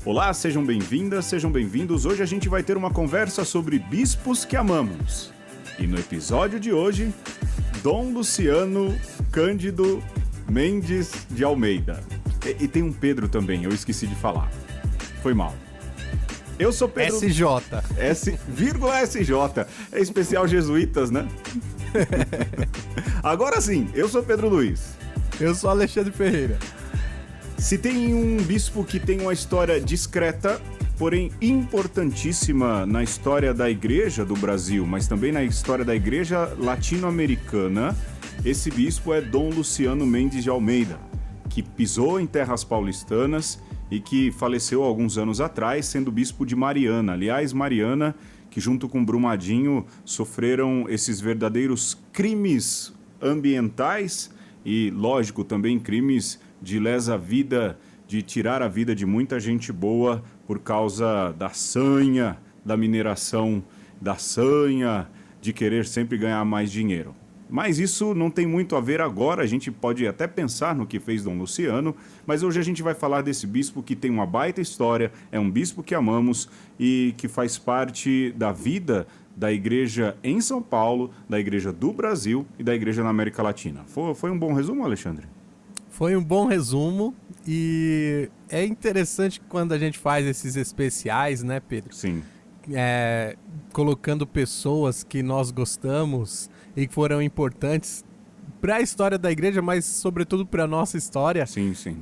Olá, sejam bem-vindas, sejam bem-vindos. Hoje a gente vai ter uma conversa sobre bispos que amamos. E no episódio de hoje, Dom Luciano Cândido Mendes de Almeida. E tem um Pedro também, eu esqueci de falar. Foi mal. Eu sou Pedro... SJ. SJ. É especial jesuítas, né? Agora sim, eu sou Pedro Luiz. Eu sou Alexandre Ferreira. Se tem um bispo que tem uma história discreta, porém importantíssima na história da Igreja do Brasil, mas também na história da Igreja latino-americana, esse bispo é Dom Luciano Mendes de Almeida, que pisou em terras paulistanas e que faleceu alguns anos atrás, sendo bispo de Mariana. Aliás, Mariana, que junto com Brumadinho sofreram esses verdadeiros crimes ambientais e, lógico, também crimes de lesa vida, de tirar a vida de muita gente boa por causa da sanha, da mineração, da sanha, de querer sempre ganhar mais dinheiro. Mas isso não tem muito a ver agora, a gente pode até pensar no que fez Dom Luciano, mas hoje a gente vai falar desse bispo que tem uma baita história, é um bispo que amamos e que faz parte da vida da igreja em São Paulo, da igreja do Brasil e da igreja na América Latina. Foi um bom resumo, Alexandre? Foi um bom resumo e é interessante quando a gente faz esses especiais, né, Pedro? Sim. Colocando pessoas que nós gostamos e que foram importantes para a história da igreja, mas sobretudo para a nossa história. Sim, sim.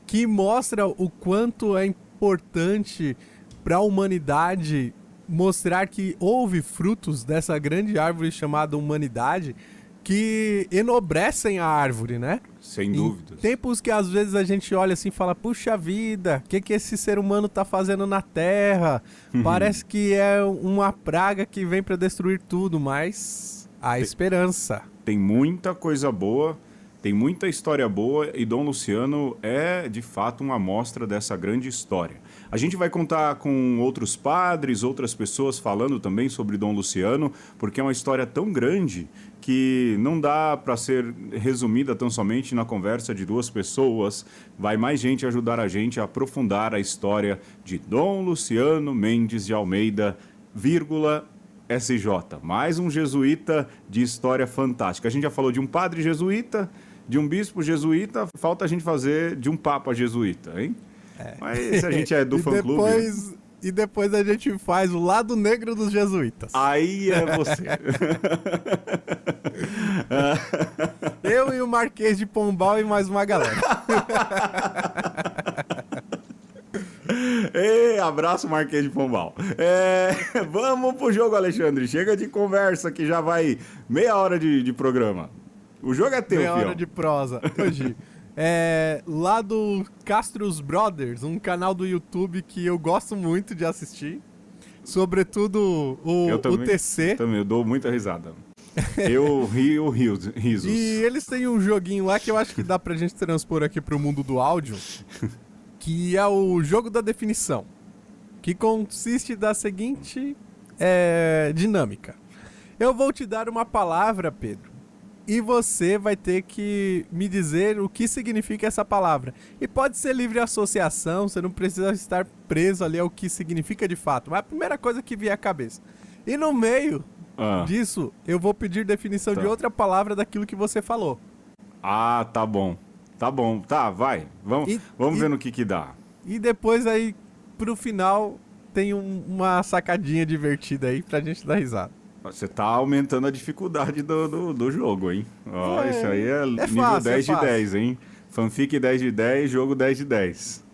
Que mostra o quanto é importante para a humanidade mostrar que houve frutos dessa grande árvore chamada humanidade que enobrecem a árvore, né? Sem dúvida. Tempos que às vezes a gente olha assim e fala, puxa vida, o que esse ser humano tá fazendo na Terra? Parece que é uma praga que vem para destruir tudo, mas há esperança. Tem muita coisa boa, tem muita história boa e Dom Luciano é, de fato, uma amostra dessa grande história. A gente vai contar com outros padres, outras pessoas falando também sobre Dom Luciano, porque é uma história tão grande que não dá para ser resumida tão somente na conversa de duas pessoas. Vai mais gente ajudar a gente a aprofundar a história de Dom Luciano Mendes de Almeida, SJ. Mais um jesuíta de história fantástica. A gente já falou de um padre jesuíta, de um bispo jesuíta, falta a gente fazer de um papa jesuíta, hein? Mas a gente é do fã-clube. E depois a gente faz o lado negro dos jesuítas. Aí é você. Eu e o Marquês de Pombal e mais uma galera. Ei, abraço, Marquês de Pombal. Vamos pro jogo, Alexandre. Chega de conversa que já vai meia hora de programa. O jogo é teu, meia fião. Hora de prosa. Hoje. Lá do Castros Brothers, um canal do YouTube que eu gosto muito de assistir. Sobretudo o TC. Eu dou muita risada. Eu rio risos. E eles têm um joguinho lá que eu acho que dá pra gente transpor aqui pro mundo do áudio, que é o jogo da definição, que consiste da seguinte dinâmica. Eu vou te dar uma palavra, Pedro, e você vai ter que me dizer o que significa essa palavra. E pode ser livre associação, você não precisa estar preso ali ao que significa de fato. Mas a primeira coisa que vier à cabeça. E no meio disso, eu vou pedir definição de outra palavra daquilo que você falou. Ah, tá bom. Tá bom. Tá, vai. Vamos ver no que dá. E depois aí, pro final, tem uma sacadinha divertida aí pra gente dar risada. Você tá aumentando a dificuldade do jogo, hein? Isso aí é nível fácil, 10 de 10, hein? Fanfic 10 de 10, jogo 10 de 10.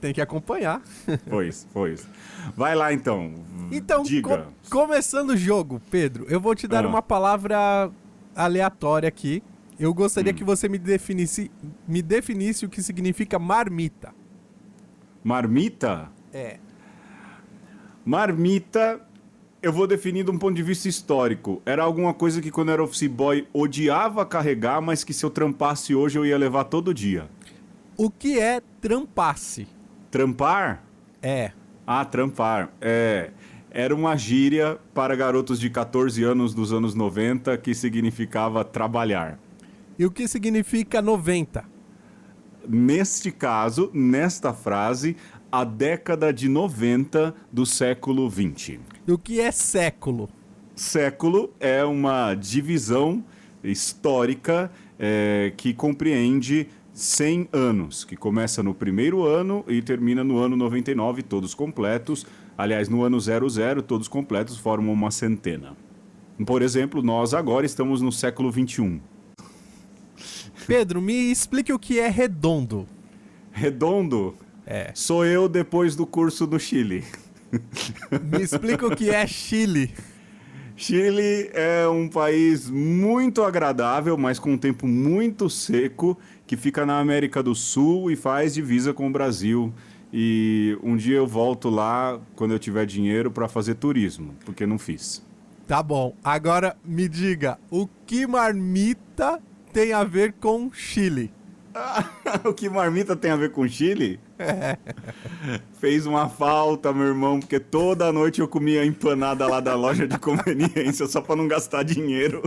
Tem que acompanhar. Foi isso. Vai lá, então. Então, diga. Começando o jogo, Pedro, eu vou te dar uma palavra aleatória aqui. Eu gostaria que você me definisse o que significa marmita. Marmita? Marmita, eu vou definir de um ponto de vista histórico. Era alguma coisa que quando eu era office boy odiava carregar, mas que se eu trampasse hoje eu ia levar todo dia. O que é trampasse? Trampar? É. Trampar. Era uma gíria para garotos de 14 anos dos anos 90 que significava trabalhar. E o que significa 90? Neste caso, nesta frase, a década de 90 do século 20. E o que é século? Século é uma divisão histórica que compreende 100 anos, que começa no primeiro ano e termina no ano 99, todos completos. Aliás, no ano 00, todos completos formam uma centena. Por exemplo, nós agora estamos no século 21. Pedro, me explique o que é redondo. Redondo? É. Sou eu depois do curso do Chile. Me explica o que é Chile. Chile é um país muito agradável, mas com um tempo muito seco, que fica na América do Sul e faz divisa com o Brasil. E um dia eu volto lá, quando eu tiver dinheiro, para fazer turismo, porque não fiz. Tá bom. Agora me diga, o que marmita tem a ver com Chile? O que marmita tem a ver com Chile? Fez uma falta, meu irmão, porque toda noite eu comia empanada lá da loja de conveniência só para não gastar dinheiro.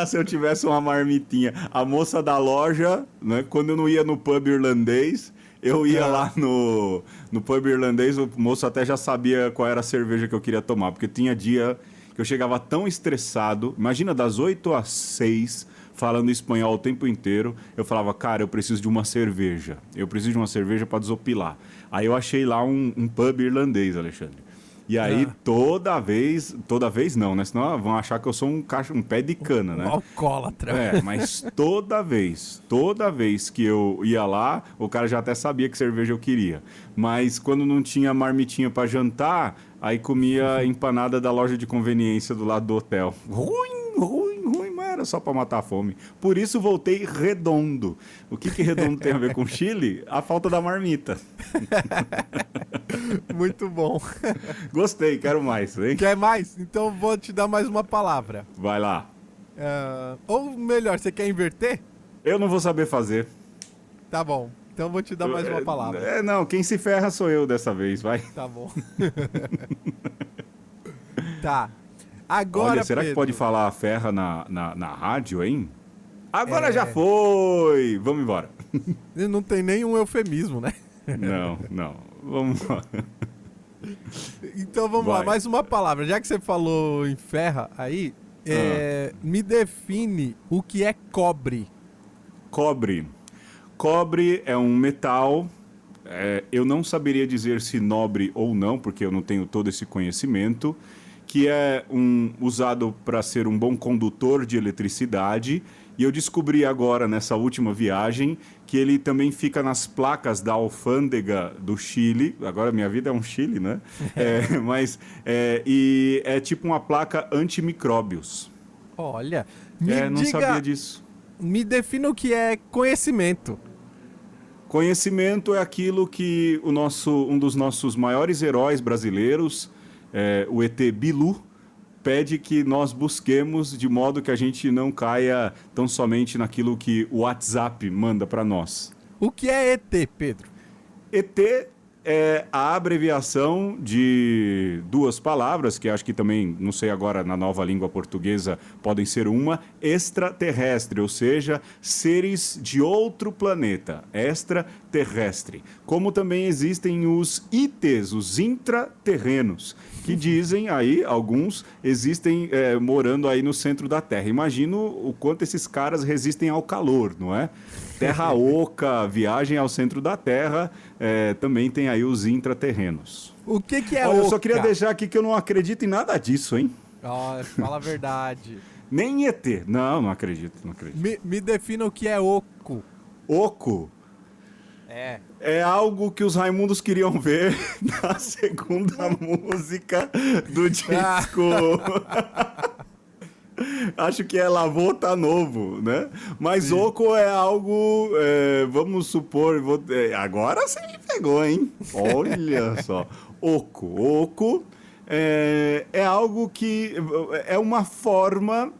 Se eu tivesse uma marmitinha. A moça da loja, né, quando eu não ia no pub irlandês, eu ia lá no pub irlandês, o moço até já sabia qual era a cerveja que eu queria tomar, porque tinha dia que eu chegava tão estressado, imagina das 8 às 6, falando espanhol o tempo inteiro, eu falava, cara, eu preciso de uma cerveja. Eu preciso de uma cerveja para desopilar. Aí eu achei lá um pub irlandês, Alexandre. E aí toda vez não, né? Senão vão achar que eu sou um pé de cana, né? Alcoólatra. Mas toda vez que eu ia lá, o cara já até sabia que cerveja eu queria. Mas quando não tinha marmitinha para jantar, aí comia empanada da loja de conveniência do lado do hotel. Ruim, mas era só para matar a fome. Por isso voltei redondo. O que redondo tem a ver com Chile? A falta da marmita. Muito bom. Gostei, quero mais, hein? Quer mais? Então vou te dar mais uma palavra. Vai lá. Ou melhor, você quer inverter? Eu não vou saber fazer. Tá bom. Então vou te dar mais uma palavra. Não, quem se ferra sou eu dessa vez, vai. Tá bom. Tá. Agora, olha, será Pedro, que pode falar ferra na rádio, hein? Agora já foi! Vamos embora. Não tem nenhum eufemismo, né? Não. Vamos lá. Então vamos lá, mais uma palavra. Já que você falou em ferra aí, me define o que é cobre. Cobre. Cobre é um metal. Eu não saberia dizer se nobre ou não, porque eu não tenho todo esse conhecimento, que é usado para ser um bom condutor de eletricidade. E eu descobri agora, nessa última viagem, que ele também fica nas placas da alfândega do Chile. Agora minha vida é um Chile, né? E é tipo uma placa antimicróbios. Olha, não sabia disso. Me defina o que é conhecimento. Conhecimento é aquilo que um dos nossos maiores heróis brasileiros, o ET Bilu, pede que nós busquemos de modo que a gente não caia tão somente naquilo que o WhatsApp manda para nós. O que é ET, Pedro? ET é a abreviação de duas palavras, que acho que também, não sei agora, na nova língua portuguesa, podem ser uma, extraterrestre, ou seja, seres de outro planeta, extraterrestre. Como também existem os ITs, os intraterrenos, que dizem aí, alguns, existem morando aí no centro da Terra. Imagino o quanto esses caras resistem ao calor, não é? Terra oca, viagem ao centro da Terra, também tem aí os intraterrenos. O que é Olha, oca? eu só queria deixar aqui que eu não acredito em nada disso, hein? Fala a verdade. Nem ET. Não acredito. Me defina o que é oco. Oco? É algo que os Raimundos queriam ver na segunda música do disco. Acho que é Lavô Tá Novo, né? Mas sim. Oco é algo, vamos supor... agora você me pegou, hein? Olha só. Oco é algo que é uma forma,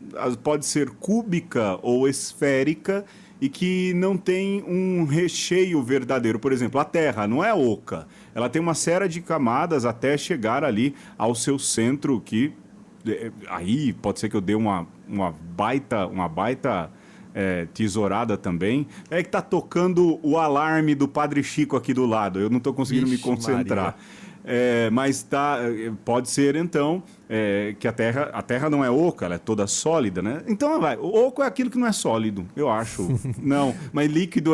pode ser cúbica ou esférica, e que não tem um recheio verdadeiro. Por exemplo, a Terra não é oca. Ela tem uma série de camadas até chegar ali ao seu centro, que aí pode ser que eu dê uma baita tesourada também. É que tá tocando o alarme do Padre Chico aqui do lado. Eu não tô conseguindo me concentrar. Mas pode ser, então, que a Terra não é oca, ela é toda sólida, né? Então, oco é aquilo que não é sólido, eu acho. Não, mas líquido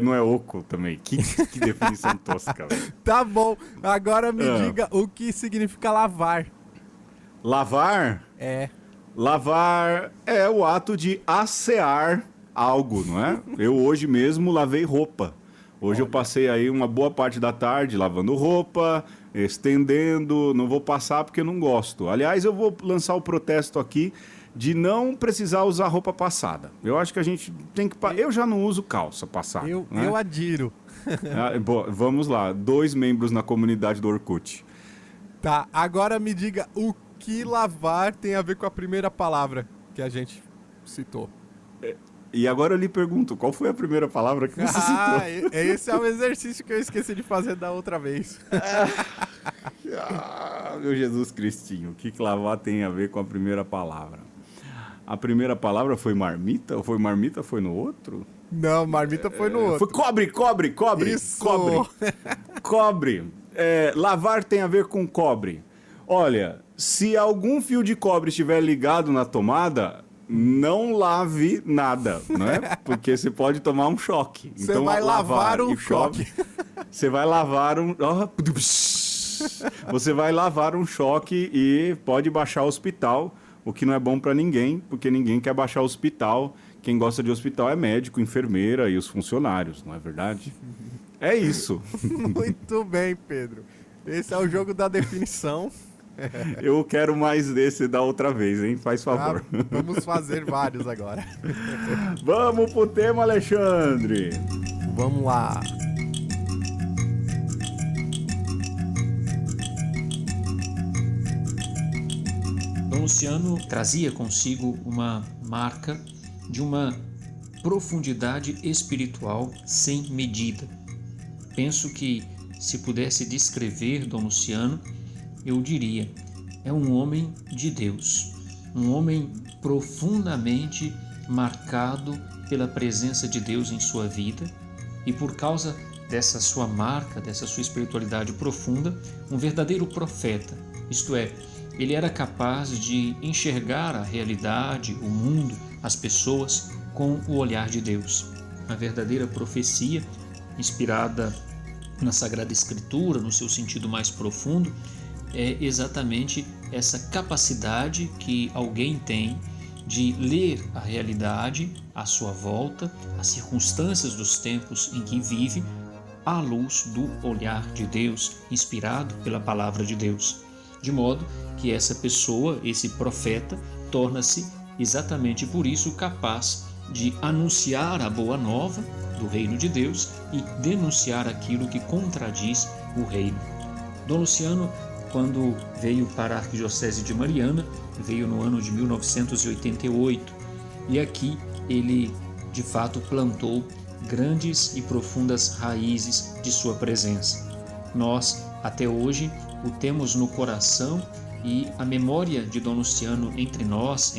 não é oco também. Que definição tosca. Véio. Tá bom, agora me diga o que significa lavar. Lavar? Lavar é o ato de assear algo, não é? Eu hoje mesmo lavei roupa. Hoje eu passei aí uma boa parte da tarde lavando roupa, estendendo, não vou passar porque eu não gosto. Aliás, eu vou lançar o protesto aqui de não precisar usar roupa passada. Eu acho que a gente tem que... Eu já não uso calça passada. Eu adiro. Vamos lá, 2 membros na comunidade do Orkut. Tá, agora me diga o que lavar tem a ver com a primeira palavra que a gente citou. E agora eu lhe pergunto, qual foi a primeira palavra que você citou? Esse é o exercício que eu esqueci de fazer da outra vez. Meu Jesus Cristinho, o que lavar tem a ver com a primeira palavra? A primeira palavra foi marmita? Ou foi marmita foi no outro? Não, marmita foi no outro. Foi cobre. Isso. Cobre. Lavar tem a ver com cobre. Olha, se algum fio de cobre estiver ligado na tomada... Não lave nada, né? Porque você pode tomar um choque. Você então, vai lavar um choque. Você vai lavar um... Você vai lavar um choque e pode baixar o hospital, o que não é bom para ninguém, porque ninguém quer baixar o hospital. Quem gosta de hospital é médico, enfermeira e os funcionários, não é verdade? É isso. Muito bem, Pedro. Esse é o jogo da definição. Eu quero mais desse da outra vez, hein? Faz favor. Vamos fazer vários agora. Vamos pro tema, Alexandre. Vamos lá. Dom Luciano trazia consigo uma marca de uma profundidade espiritual sem medida. Penso que, se pudesse descrever Dom Luciano, eu diria, é um homem de Deus, um homem profundamente marcado pela presença de Deus em sua vida e por causa dessa sua marca, dessa sua espiritualidade profunda, um verdadeiro profeta, isto é, ele era capaz de enxergar a realidade, o mundo, as pessoas com o olhar de Deus. A verdadeira profecia, inspirada na Sagrada Escritura, no seu sentido mais profundo, é exatamente essa capacidade que alguém tem de ler a realidade à sua volta, as circunstâncias dos tempos em que vive, à luz do olhar de Deus, inspirado pela palavra de Deus. De modo que essa pessoa, esse profeta, torna-se exatamente por isso capaz de anunciar a boa nova do reino de Deus e denunciar aquilo que contradiz o reino. Dom Luciano, quando veio para a Arquidiocese de Mariana, veio no ano de 1988, e aqui ele de fato plantou grandes e profundas raízes de sua presença. Nós, até hoje, o temos no coração e a memória de Dom Luciano entre nós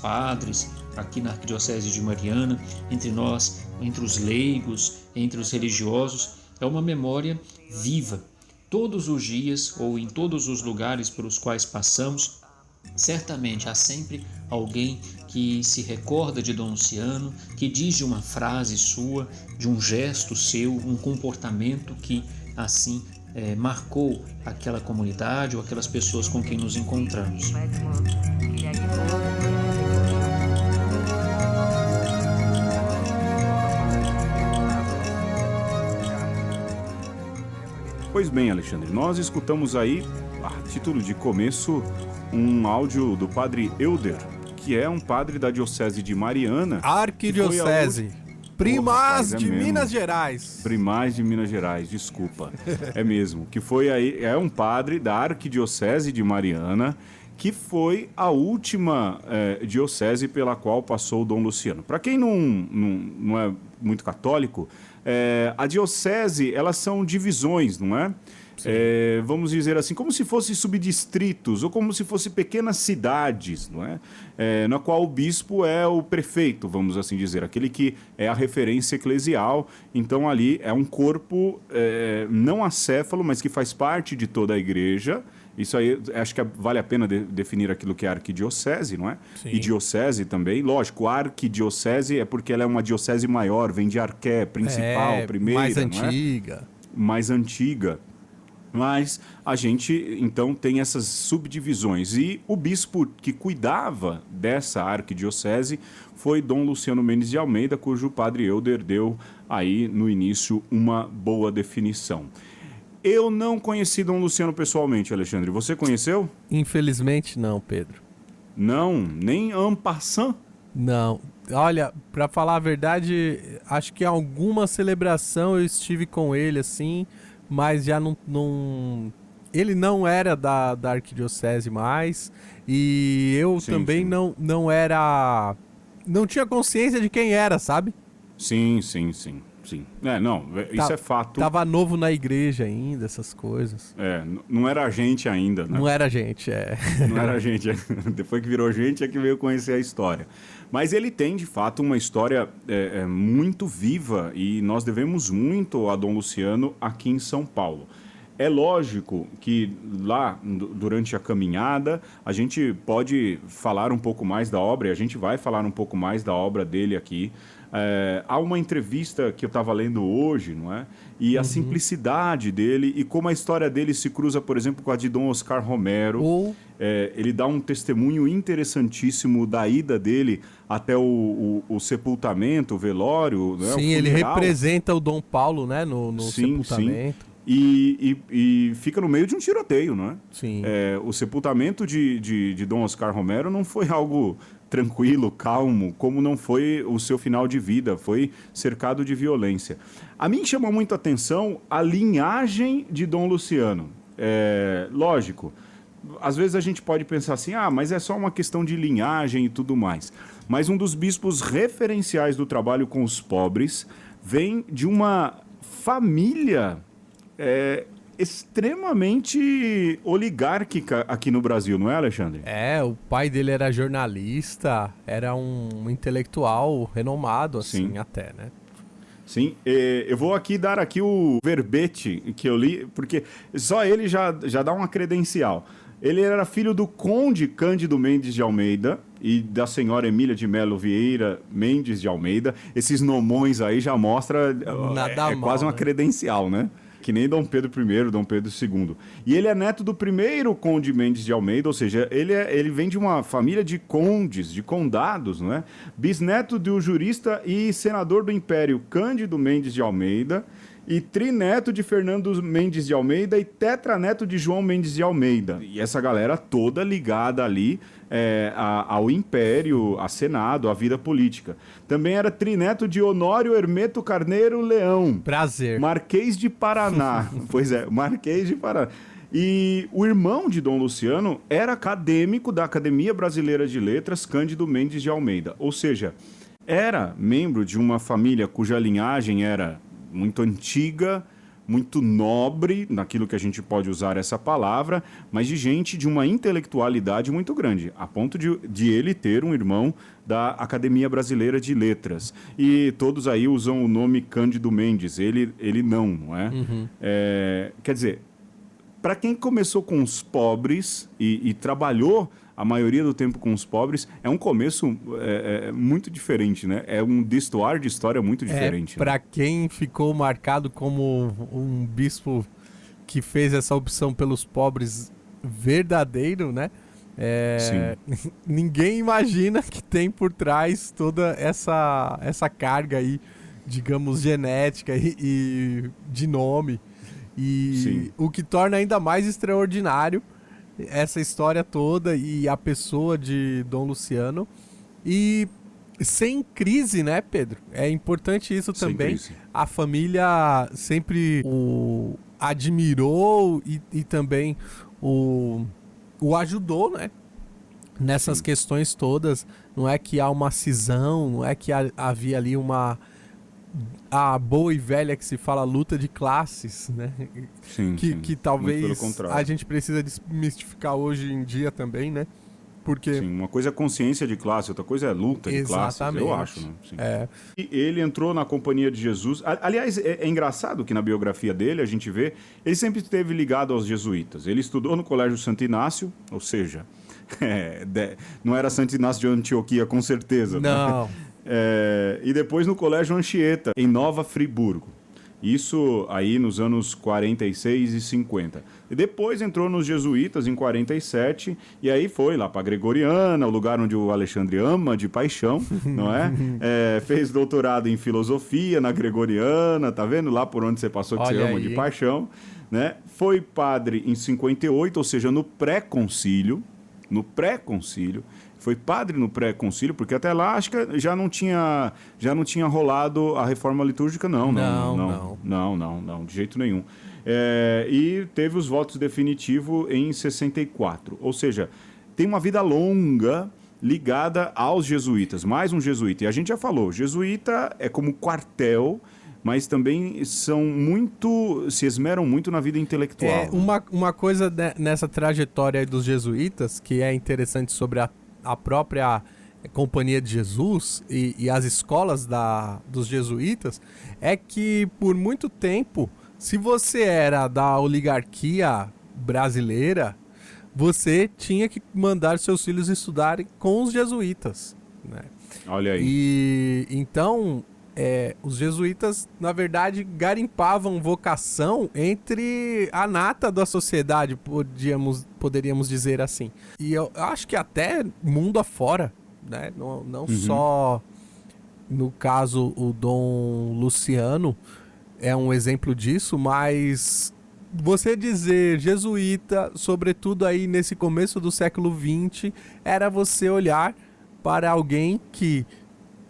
padres, aqui na Arquidiocese de Mariana, entre nós, entre os leigos, entre os religiosos, é uma memória viva. Todos os dias ou em todos os lugares pelos quais passamos, certamente há sempre alguém que se recorda de Dom Luciano, que diz de uma frase sua, de um gesto seu, um comportamento que assim marcou aquela comunidade ou aquelas pessoas com quem nos encontramos. Pois bem, Alexandre, nós escutamos aí, a título de começo, um áudio do padre Euder, que é um padre da Diocese de Mariana. Arquidiocese. Primas de mesmo. Minas Gerais. Primaz de Minas Gerais, desculpa. É mesmo. Que foi aí, é um padre da Arquidiocese de Mariana, que foi a última diocese pela qual passou o Dom Luciano. Para quem não é muito católico, a diocese, elas são divisões, não é? Vamos dizer assim, como se fossem subdistritos ou como se fossem pequenas cidades, não é? Na qual o bispo é o prefeito, vamos assim dizer, aquele que é a referência eclesial. Então ali é um corpo não acéfalo, mas que faz parte de toda a igreja. Isso aí, acho que vale a pena definir aquilo que é arquidiocese, não é? Sim. E diocese também. Lógico, arquidiocese é porque ela é uma diocese maior, vem de arqué, principal, primeira, mais não é? antiga. Mais antiga. Mas a gente, então, tem essas subdivisões. E o bispo que cuidava dessa arquidiocese foi Dom Luciano Mendes de Almeida, cujo padre Helder deu aí no início uma boa definição. Eu não conheci Dom Luciano pessoalmente, Alexandre. Você conheceu? Infelizmente não, Pedro. Não, nem en passant? Não. Olha, pra falar a verdade, acho que em alguma celebração eu estive com ele, assim, mas já não... Ele não era da arquidiocese mais, e eu também não era... Não tinha consciência de quem era, sabe? Sim. Isso é fato. Tava novo na igreja ainda, essas coisas. Não era gente ainda, né? Não era gente, Não era gente. Depois que virou gente é que veio conhecer a história. Mas ele tem, de fato, uma história muito viva e nós devemos muito a Dom Luciano aqui em São Paulo. É lógico que lá, durante a caminhada, a gente pode falar um pouco mais da obra, e a gente vai falar um pouco mais da obra dele aqui. Há uma entrevista que eu estava lendo hoje, não é? E a simplicidade dele e como a história dele se cruza, por exemplo, com a de Dom Oscar Romero. Ele dá um testemunho interessantíssimo da ida dele até o sepultamento, o velório. Né? Sim, ele representa o Dom Paulo, né, no sepultamento. Sim. E fica no meio de um tiroteio, não é? Sim. O sepultamento de Dom Oscar Romero não foi algo tranquilo, calmo, como não foi o seu final de vida, foi cercado de violência. A mim chama muito a atenção a linhagem de Dom Luciano. Lógico, às vezes a gente pode pensar assim, mas é só uma questão de linhagem e tudo mais. Mas um dos bispos referenciais do trabalho com os pobres vem de uma família extremamente oligárquica aqui no Brasil, não é, Alexandre? O pai dele era jornalista, era um intelectual renomado, assim, até, né? Sim, eu vou aqui dar aqui o verbete que eu li, porque só ele já dá uma credencial. Ele era filho do conde Cândido Mendes de Almeida e da senhora Emília de Melo Vieira Mendes de Almeida. Esses nomões aí já mostra quase uma credencial, né? Que nem Dom Pedro I, Dom Pedro II. E ele é neto do primeiro conde Mendes de Almeida, ou seja, ele vem de uma família de condes, de condados, não é? Bisneto do jurista e senador do Império Cândido Mendes de Almeida, e trineto de Fernando Mendes de Almeida e tetraneto de João Mendes de Almeida. E essa galera toda ligada ali ao Império, a Senado, à vida política. Também era trineto de Honório Hermeto Carneiro Leão. Prazer. Marquês de Paraná. Pois é, Marquês de Paraná. E o irmão de Dom Luciano era acadêmico da Academia Brasileira de Letras, Cândido Mendes de Almeida. Ou seja, era membro de uma família cuja linhagem era muito antiga, muito nobre, naquilo que a gente pode usar essa palavra, mas de gente de uma intelectualidade muito grande, a ponto de ele ter um irmão da Academia Brasileira de Letras. E todos aí usam o nome Cândido Mendes, ele não é? Quer dizer, para quem começou com os pobres e trabalhou a maioria do tempo com os pobres, é um começo muito diferente, né? É um destoar de história muito diferente. Para quem ficou marcado como um bispo que fez essa opção pelos pobres verdadeiro, né? Ninguém imagina que tem por trás toda essa carga aí, digamos, genética e de nome. E o que torna ainda mais extraordinário essa história toda e a pessoa de Dom Luciano. E sem crise, né, Pedro? É importante isso Sem também. crise. A família sempre o admirou e também o ajudou, né? Nessas Sim. questões todas. Não é que há uma cisão, não é que havia ali a boa e velha que se fala luta de classes, né? Sim, Que sim. Muito pelo talvez contrário. a gente precisa desmistificar hoje em dia também, né? Porque Sim, uma coisa é consciência de classe, outra coisa é luta de classes, eu acho, né? Sim. E ele entrou na Companhia de Jesus. Aliás, é engraçado que na biografia dele a gente vê, ele sempre esteve ligado aos jesuítas. Ele estudou no Colégio Santo Inácio, ou seja, não era Santo Inácio de Antioquia, com certeza. não. Né? E depois no Colégio Anchieta, em Nova Friburgo. Isso aí nos anos 46 e 50. E depois entrou nos jesuítas em 47, e aí foi lá para Gregoriana, o lugar onde o Alexandre ama de paixão, não é? Fez doutorado em filosofia na Gregoriana, tá vendo? Lá por onde você passou que Olha você ama aí, de hein? paixão, né? Foi padre em 58, ou seja, no pré-concílio, foi padre no pré-concílio, porque até lá acho que já não tinha rolado a reforma litúrgica, não, de jeito nenhum. E teve os votos definitivos em 64, ou seja, tem uma vida longa ligada aos jesuítas, mais um jesuíta. E a gente já falou, jesuíta é como quartel, mas também se esmeram muito na vida intelectual. Uma coisa nessa trajetória aí dos jesuítas, que é interessante sobre a própria Companhia de Jesus e as escolas dos jesuítas, é que por muito tempo, se você era da oligarquia brasileira, você tinha que mandar seus filhos estudarem com os jesuítas, né? Olha aí. E então os jesuítas, na verdade, garimpavam vocação entre a nata da sociedade, poderíamos dizer assim. E eu acho que até mundo afora, né? Não só, no caso, o Dom Luciano é um exemplo disso, mas você dizer jesuíta, sobretudo aí nesse começo do século XX, era você olhar para alguém que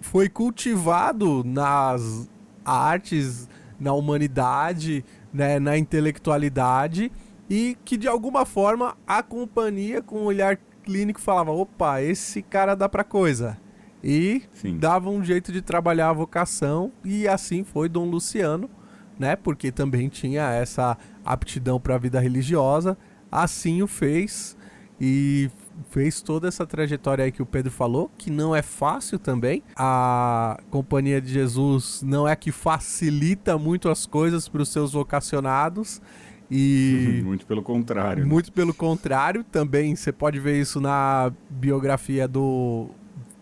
foi cultivado nas artes, na humanidade, né, na intelectualidade, e que de alguma forma a companhia com um olhar clínico falava, opa, esse cara dá pra coisa. E Sim. dava um jeito de trabalhar a vocação, e assim foi Dom Luciano, né, porque também tinha essa aptidão para a vida religiosa, assim o fez, e fez toda essa trajetória aí que o Pedro falou, que não é fácil também. A Companhia de Jesus não é que facilita muito as coisas para os seus vocacionados. E muito pelo contrário. Muito pelo contrário. Também você pode ver isso na biografia do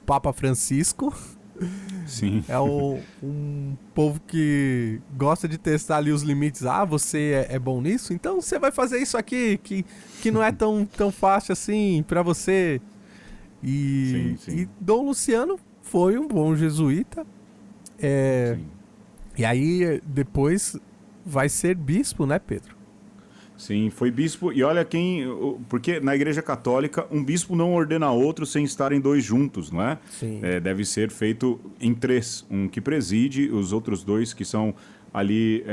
Papa Francisco. Sim. É um povo que gosta de testar ali os limites. Ah, você é bom nisso? Então você vai fazer isso aqui, que não é tão fácil assim pra você. Sim. E Dom Luciano foi um bom jesuíta. Sim. E aí depois vai ser bispo, né, Pedro? Sim, foi bispo. E olha porque na Igreja Católica, um bispo não ordena outro sem estarem dois juntos, não é? Sim. Deve ser feito em três. Um que preside, os outros dois que são ali,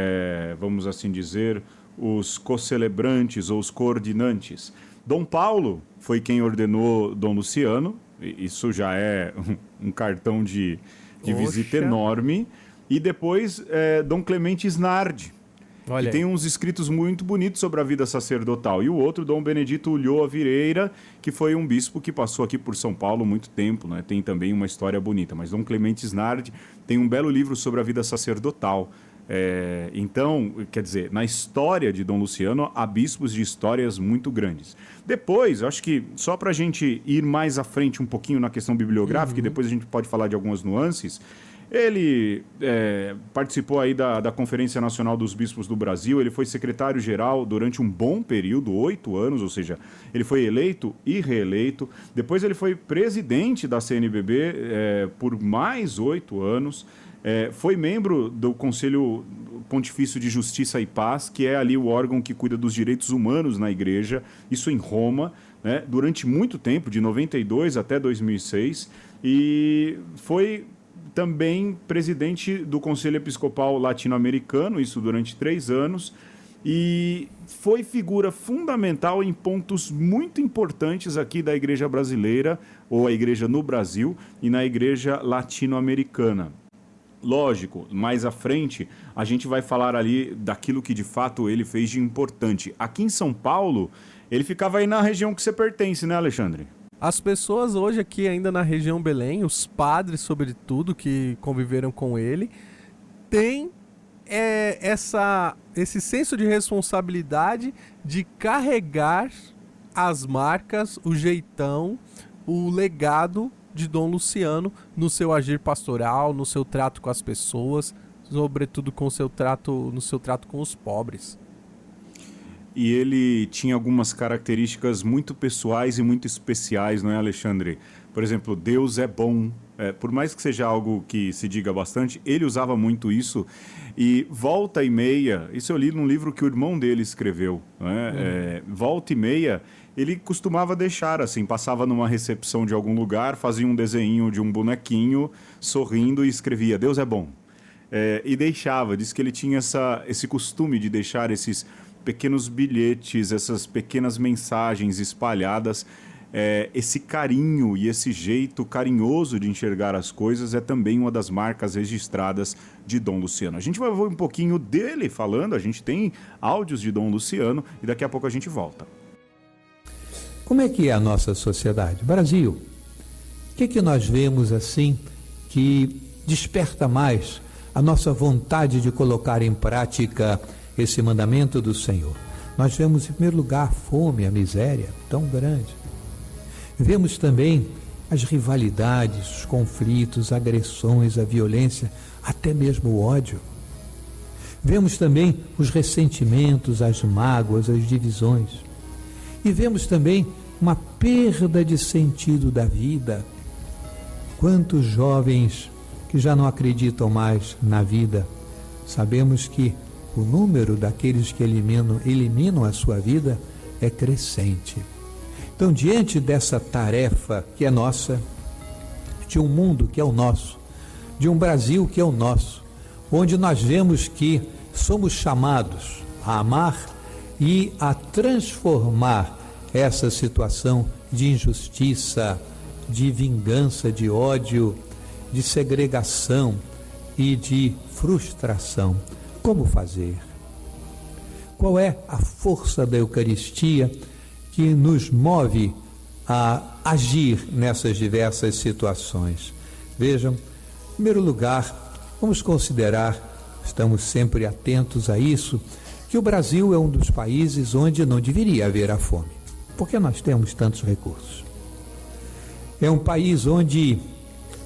vamos assim dizer, os co-celebrantes ou os coordinantes. Dom Paulo foi quem ordenou Dom Luciano. Isso já é um cartão de visita enorme. E depois, Dom Clemente Snardi. Olha, e tem uns escritos muito bonitos sobre a vida sacerdotal. E o outro, Dom Benedito Ulloa Vireira, que foi um bispo que passou aqui por São Paulo muito tempo, né? Tem também uma história bonita. Mas Dom Clemente Snardi tem um belo livro sobre a vida sacerdotal. Então, quer dizer, na história de Dom Luciano, há bispos de histórias muito grandes. Depois, eu acho que só para a gente ir mais à frente um pouquinho na questão bibliográfica, e depois a gente pode falar de algumas nuances. Ele participou aí da Conferência Nacional dos Bispos do Brasil, ele foi secretário-geral durante um bom período, 8 anos, ou seja, ele foi eleito e reeleito. Depois ele foi presidente da CNBB por mais 8 anos. Foi membro do Conselho Pontifício de Justiça e Paz, que é ali o órgão que cuida dos direitos humanos na Igreja, isso em Roma, né, durante muito tempo, de 92 até 2006. e foi também presidente do Conselho Episcopal Latino-Americano, isso durante 3 anos, e foi figura fundamental em pontos muito importantes aqui da igreja brasileira, ou a igreja no Brasil, e na igreja latino-americana. Lógico, mais à frente, a gente vai falar ali daquilo que de fato ele fez de importante. Aqui em São Paulo, ele ficava aí na região que você pertence, né, Alexandre? As pessoas hoje aqui ainda na região Belém, os padres sobretudo que conviveram com ele, têm esse senso de responsabilidade de carregar as marcas, o jeitão, o legado de Dom Luciano no seu agir pastoral, no seu trato com as pessoas, sobretudo no seu trato com os pobres. E ele tinha algumas características muito pessoais e muito especiais, não é, Alexandre? Por exemplo, Deus é bom. Por mais que seja algo que se diga bastante, ele usava muito isso. E volta e meia, isso eu li num livro que o irmão dele escreveu, não é? Volta e meia, ele costumava deixar assim, passava numa recepção de algum lugar, fazia um desenho de um bonequinho, sorrindo e escrevia, Deus é bom. E deixava, diz que ele tinha esse costume de deixar esses pequenos bilhetes, essas pequenas mensagens espalhadas. Esse carinho e esse jeito carinhoso de enxergar as coisas é também uma das marcas registradas de Dom Luciano. A gente vai ouvir um pouquinho dele falando, a gente tem áudios de Dom Luciano e daqui a pouco a gente volta. Como é que é a nossa sociedade? Brasil, o que nós vemos assim que desperta mais a nossa vontade de colocar em prática esse mandamento do Senhor? Nós vemos, em primeiro lugar, a fome, a miséria tão grande. Vemos também as rivalidades, os conflitos, agressões, a violência, até mesmo o ódio. Vemos também os ressentimentos, as mágoas, as divisões. E vemos também uma perda de sentido da vida. Quantos jovens que já não acreditam mais na vida. Sabemos que o número daqueles que eliminam a sua vida é crescente. Então, diante dessa tarefa que é nossa, de um mundo que é o nosso, de um Brasil que é o nosso, onde nós vemos que somos chamados a amar e a transformar essa situação de injustiça, de vingança, de ódio, de segregação e de frustração. Como fazer? Qual é a força da Eucaristia que nos move a agir nessas diversas situações? Vejam, em primeiro lugar, vamos considerar, estamos sempre atentos a isso, que o Brasil é um dos países onde não deveria haver a fome, porque nós temos tantos recursos. É um país onde,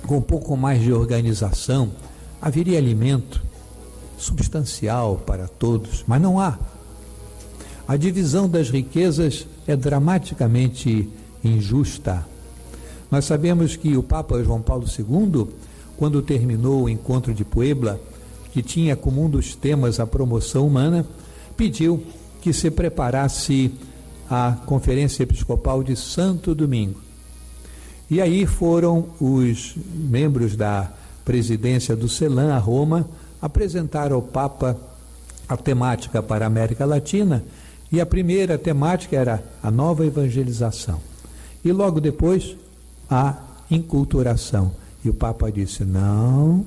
com um pouco mais de organização, haveria alimento substancial para todos, mas não há. A divisão das riquezas é dramaticamente injusta. Nós sabemos que o Papa João Paulo II, quando terminou o encontro de Puebla, que tinha como um dos temas a promoção humana, pediu que se preparasse a Conferência Episcopal de Santo Domingo. E aí foram os membros da presidência do CELAM a Roma apresentar ao Papa a temática para a América Latina, e a primeira temática era a nova evangelização. E logo depois, a enculturação. E o Papa disse, não,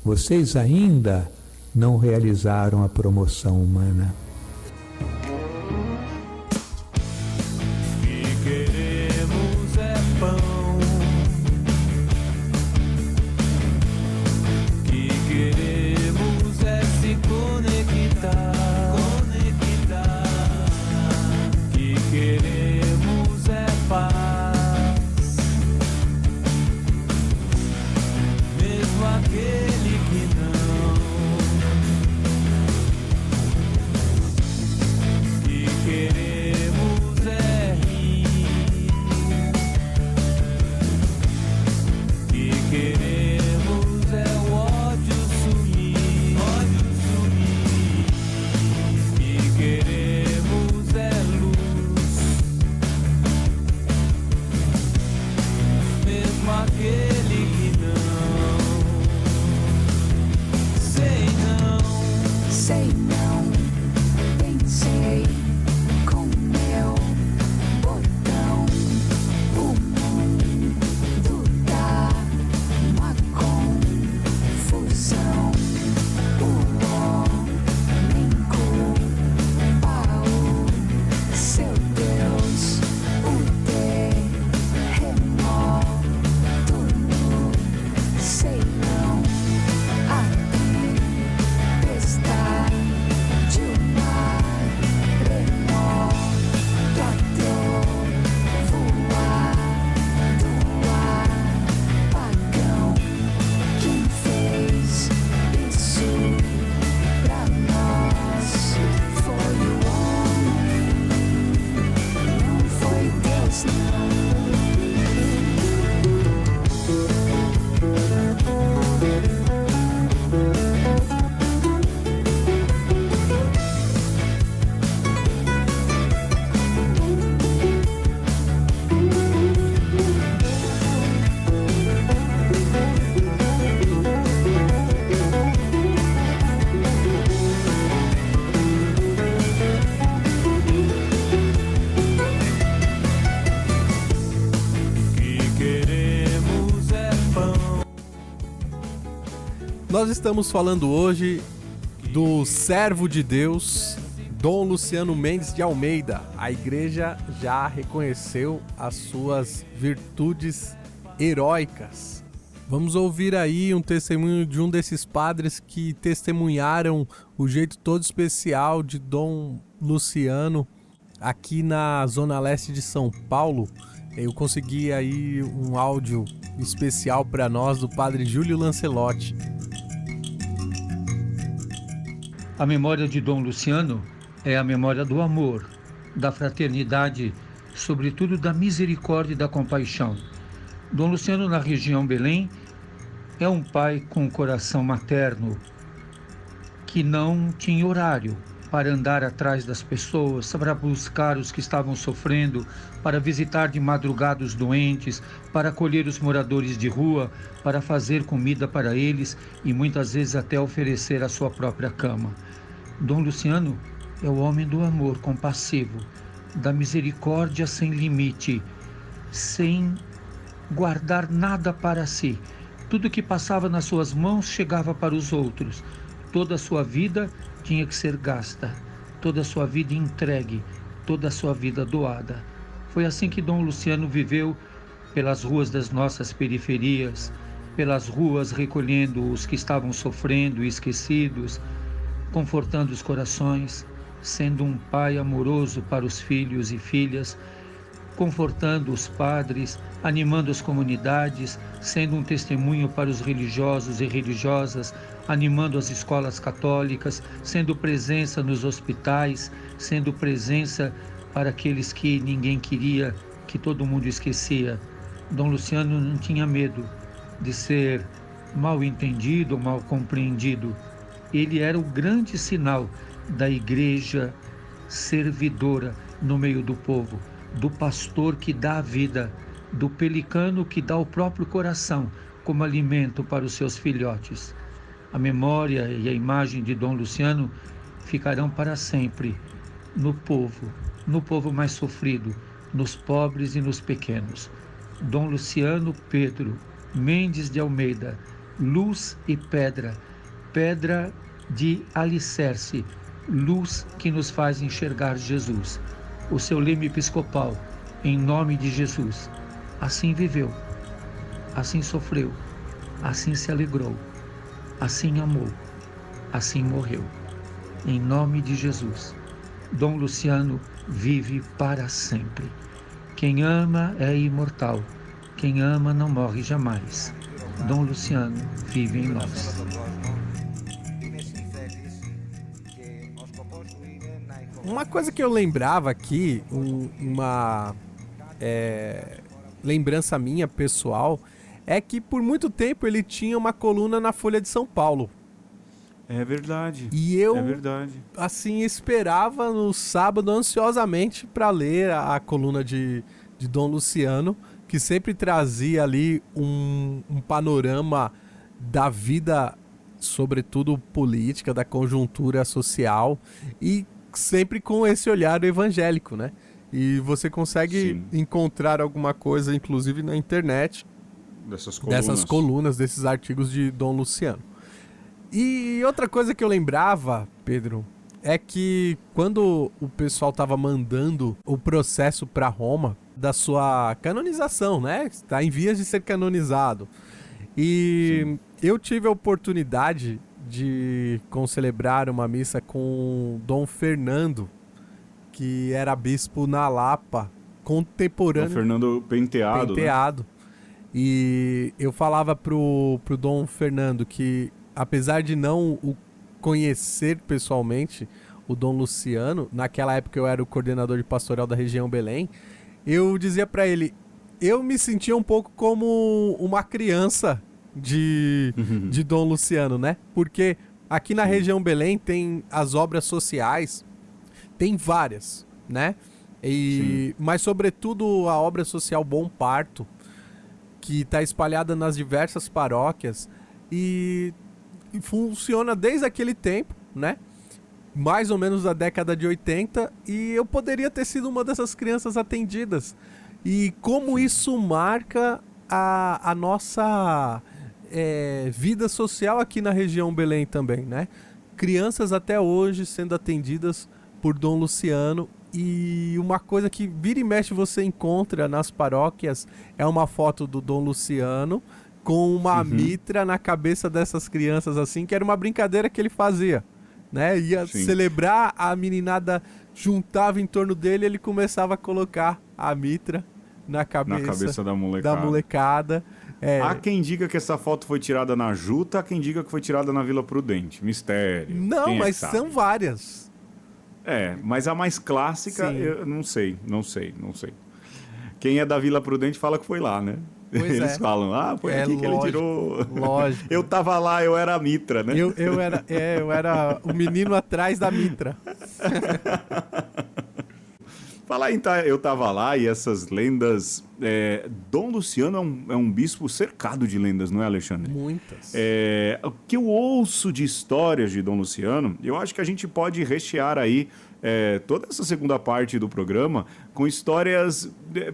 vocês ainda não realizaram a promoção humana. Que queremos é pão, que queremos é se conectar, que queremos é paz, mesmo aquele que não sei não a tempestade, o mar remoto até voar do ar, pagão. Quem fez isso pra nós foi o homem, não foi Deus não. Que queremos é pão. Nós estamos falando hoje do servo de Deus, Dom Luciano Mendes de Almeida. A igreja já reconheceu as suas virtudes heróicas. Vamos ouvir aí um testemunho de um desses padres que testemunharam o jeito todo especial de Dom Luciano aqui na Zona Leste de São Paulo. Eu consegui aí um áudio especial para nós do padre Júlio Lancelotti. A memória de Dom Luciano é a memória do amor, da fraternidade, sobretudo da misericórdia e da compaixão. Dom Luciano, na região Belém, é um pai com coração materno, que não tinha horário para andar atrás das pessoas, para buscar os que estavam sofrendo, para visitar de madrugada os doentes, para acolher os moradores de rua, para fazer comida para eles e muitas vezes até oferecer a sua própria cama. Dom Luciano é o homem do amor compassivo, da misericórdia sem limite, sem guardar nada para si. Tudo que passava nas suas mãos chegava para os outros. Toda a sua vida tinha que ser gasta, toda a sua vida entregue, toda a sua vida doada. Foi assim que Dom Luciano viveu pelas ruas das nossas periferias, pelas ruas recolhendo os que estavam sofrendo e esquecidos, confortando os corações, sendo um pai amoroso para os filhos e filhas, confortando os padres, animando as comunidades, sendo um testemunho para os religiosos e religiosas, animando as escolas católicas, sendo presença nos hospitais, sendo presença para aqueles que ninguém queria, que todo mundo esquecia. Dom Luciano não tinha medo de ser mal entendido ou mal compreendido. Ele era o grande sinal da igreja servidora no meio do povo, do pastor que dá a vida, do pelicano que dá o próprio coração como alimento para os seus filhotes. A memória e a imagem de Dom Luciano ficarão para sempre no povo mais sofrido, nos pobres e nos pequenos. Dom Luciano Pedro Mendes de Almeida, luz e pedra, pedra de alicerce, luz que nos faz enxergar Jesus. O seu lema episcopal, em nome de Jesus. Assim viveu, assim sofreu, assim se alegrou, assim amou, assim morreu. Em nome de Jesus. Dom Luciano vive para sempre. Quem ama é imortal. Quem ama não morre jamais. Dom Luciano vive em nós. Uma coisa que eu lembrava aqui, uma lembrança minha pessoal, é que por muito tempo ele tinha uma coluna na Folha de São Paulo. É verdade. E eu, É verdade. assim, esperava no sábado ansiosamente para ler a coluna de Dom Luciano, que sempre trazia ali um panorama da vida, sobretudo política, da conjuntura social, e sempre com esse olhar evangélico, né? E você consegue encontrar alguma coisa, inclusive na internet, dessas colunas, desses artigos de Dom Luciano. E outra coisa que eu lembrava, Pedro, é que quando o pessoal estava mandando o processo para Roma da sua canonização, né? Está em vias de ser canonizado. E eu tive a oportunidade de concelebrar uma missa com Dom Fernando, que era bispo na Lapa, O contemporâneo. Fernando Penteado, né? Penteado. E eu falava pro Dom Fernando que, apesar de não o conhecer pessoalmente, o Dom Luciano, naquela época eu era o coordenador de pastoral da região Belém, eu dizia pra ele, eu me sentia um pouco como uma criança de Dom Luciano, né? Porque aqui na região Belém tem as obras sociais, tem várias, né? Mas sobretudo a obra social Bom Parto, que está espalhada nas diversas paróquias e funciona desde aquele tempo, né? Mais ou menos da década de 80, e eu poderia ter sido uma dessas crianças atendidas. E como isso marca a nossa vida social aqui na região Belém também, né? Crianças até hoje sendo atendidas por Dom Luciano. E uma coisa que vira e mexe você encontra nas paróquias é uma foto do Dom Luciano com uma mitra na cabeça dessas crianças, assim, que era uma brincadeira que ele fazia, né? Ia celebrar, a meninada juntava em torno dele e ele começava a colocar a mitra na cabeça da molecada. da molecada. Há quem diga que essa foto foi tirada na Juta, há quem diga que foi tirada na Vila Prudente. Mistério. Não, Quem é mas que sabe? são várias. Mas a mais clássica, Sim. eu não sei. Quem é da Vila Prudente fala que foi lá, né? Pois Eles falam, foi aqui que ele lógico, tirou. Lógico. Eu tava lá, eu era a mitra, né? Eu era o menino atrás da mitra. Falar em eu tava lá e essas lendas. Dom Luciano é um bispo cercado de lendas, não é, Alexandre? Muitas. O que eu ouço de histórias de Dom Luciano, eu acho que a gente pode rechear aí toda essa segunda parte do programa com histórias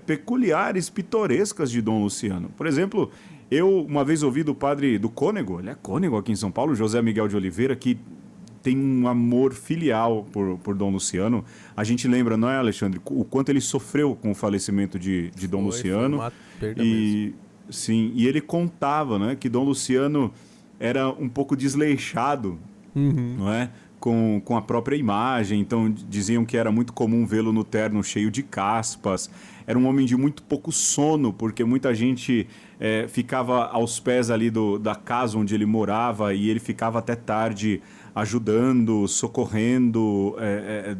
peculiares, pitorescas de Dom Luciano. Por exemplo, eu uma vez ouvi do padre do Cônego, ele é cônego aqui em São Paulo, José Miguel de Oliveira, que tem um amor filial por Dom Luciano. A gente lembra, não é, Alexandre, o quanto ele sofreu com o falecimento de Dom Luciano. Foi uma perda mesmo. Sim, e ele contava, né, que Dom Luciano era um pouco desleixado, não é? Com a própria imagem. Então diziam que era muito comum vê-lo no terno cheio de caspas. Era um homem de muito pouco sono, porque muita gente ficava aos pés ali da casa onde ele morava e ele ficava até tarde ajudando, socorrendo,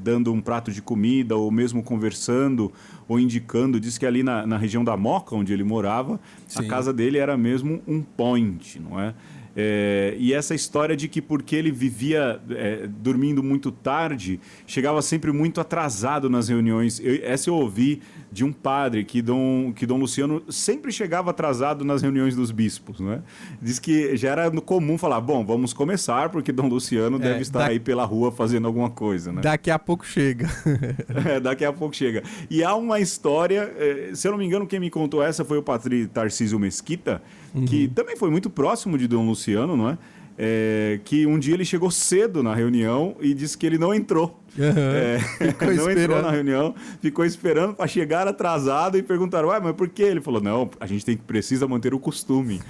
dando um prato de comida, ou mesmo conversando, ou indicando. Diz que ali na região da Moca, onde ele morava, a casa dele era mesmo um point, não é? E essa história de que porque ele vivia dormindo muito tarde, chegava sempre muito atrasado nas reuniões. Essa eu ouvi de um padre, que Dom Luciano sempre chegava atrasado nas reuniões dos bispos, né? Diz que já era comum falar, bom, vamos começar, porque Dom Luciano deve estar aí pela rua fazendo alguma coisa, né? Daqui a pouco chega. Daqui a pouco chega. E há uma história, se eu não me engano, quem me contou essa foi o padre Tarcísio Mesquita, que também foi muito próximo de Dom Luciano, não é? Que um dia ele chegou cedo na reunião e disse que ele não entrou. Não entrou na reunião, ficou esperando para chegar atrasado e perguntaram, mas por quê? Ele falou, não, a gente precisa manter o costume.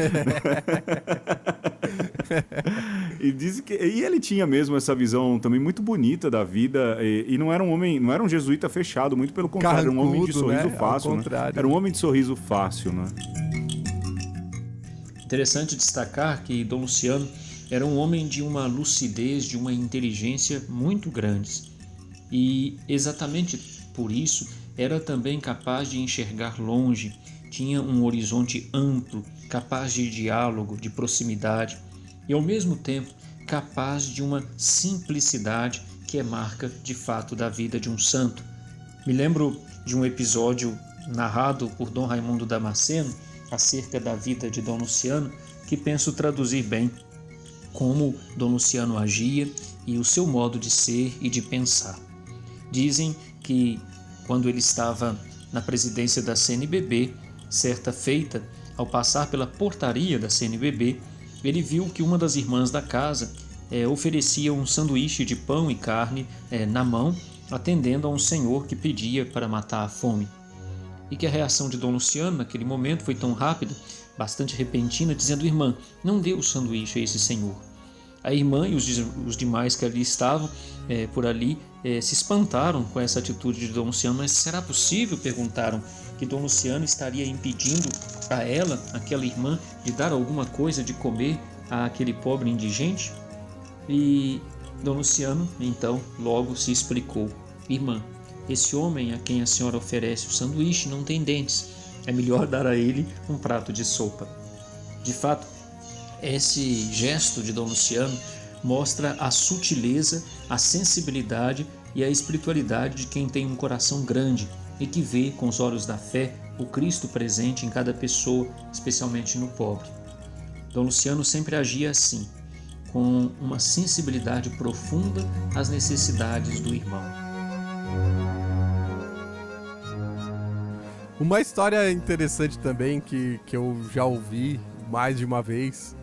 E ele tinha mesmo essa visão também muito bonita da vida e não era um jesuíta fechado, muito pelo contrário, era um homem de sorriso, né? Fácil, né? Era um homem de sorriso fácil, né? Interessante destacar que Dom Luciano era um homem de uma lucidez, de uma inteligência muito grandes. E exatamente por isso era também capaz de enxergar longe, tinha um horizonte amplo, capaz de diálogo, de proximidade e ao mesmo tempo capaz de uma simplicidade que é marca de fato da vida de um santo. Me lembro de um episódio narrado por Dom Raimundo Damasceno acerca da vida de Dom Luciano, que penso traduzir bem como Dom Luciano agia e o seu modo de ser e de pensar. Dizem que quando ele estava na presidência da CNBB, certa feita, ao passar pela portaria da CNBB, ele viu que uma das irmãs da casa oferecia um sanduíche de pão e carne na mão, atendendo a um senhor que pedia para matar a fome. E que a reação de Dom Luciano naquele momento foi tão rápida bastante repentina, dizendo: irmã, não dê o sanduíche a esse senhor. A irmã e os demais que ali estavam por ali se espantaram com essa atitude de Dom Luciano. Mas será possível, perguntaram, que Dom Luciano estaria impedindo a ela, aquela irmã, de dar alguma coisa de comer àquele pobre indigente? E Dom Luciano, então, logo se explicou: irmã, esse homem a quem a senhora oferece o sanduíche não tem dentes. É melhor dar a ele um prato de sopa. De fato, esse gesto de Dom Luciano mostra a sutileza, a sensibilidade e a espiritualidade de quem tem um coração grande e que vê com os olhos da fé o Cristo presente em cada pessoa, especialmente no pobre. Dom Luciano sempre agia assim, com uma sensibilidade profunda às necessidades do irmão. Uma história interessante também que eu já ouvi mais de uma vez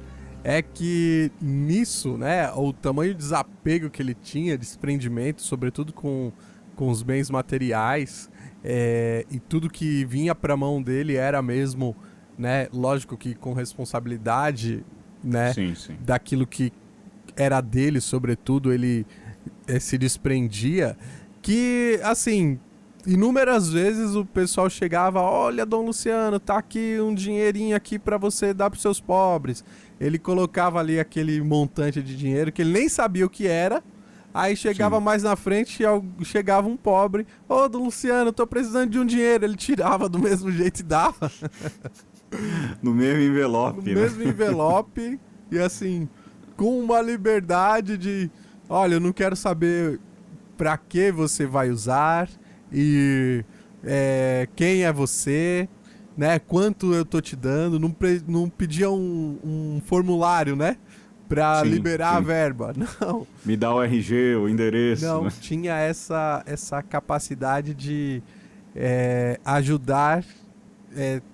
é que nisso, né, o tamanho de desapego que ele tinha, desprendimento, sobretudo com os bens materiais, e tudo que vinha para a mão dele era mesmo, né, lógico que com responsabilidade, né, Sim, sim. daquilo que era dele, sobretudo, ele se desprendia, que, assim, inúmeras vezes o pessoal chegava: olha, Dom Luciano, tá aqui um dinheirinho aqui para você dar pros seus pobres. Ele colocava ali aquele montante de dinheiro que ele nem sabia o que era. Aí chegava mais na frente e chegava um pobre: ô, Dom Luciano, tô precisando de um dinheiro. Ele tirava do mesmo jeito e dava. No mesmo envelope, No mesmo envelope. E assim, com uma liberdade de: olha, eu não quero saber pra que você vai usar e quem é você, né? Quanto eu tô te dando. Não pedia um formulário, né? Pra Sim, liberar a sim. verba. Não. Me dá o RG, o endereço. Não, né? tinha essa capacidade de ajudar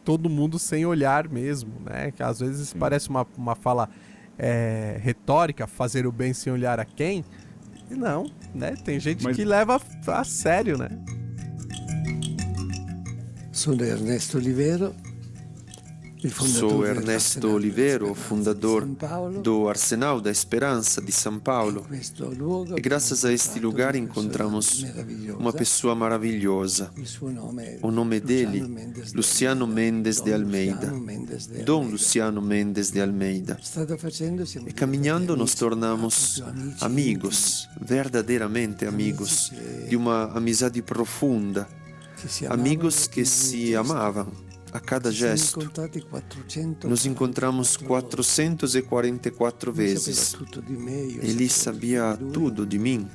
todo mundo sem olhar mesmo, né? Que às vezes parece uma fala retórica, fazer o bem sem olhar a quem. E não, né? Tem gente Mas- que leva a sério, né? Sono Ernesto Olivero, Sou Ernesto Olivero, fundador do Arsenal da Esperança de São Paulo. E graças a este lugar encontramos uma pessoa maravilhosa. O nome dele, Luciano Mendes de Almeida. Dom Luciano Mendes de Almeida. E caminhando nos tornamos amigos, verdadeiramente amigos, de uma amizade profunda. Amigos que se amavam a cada gesto. Nos encontramos 444 vezes. Ele sabia tudo de mim,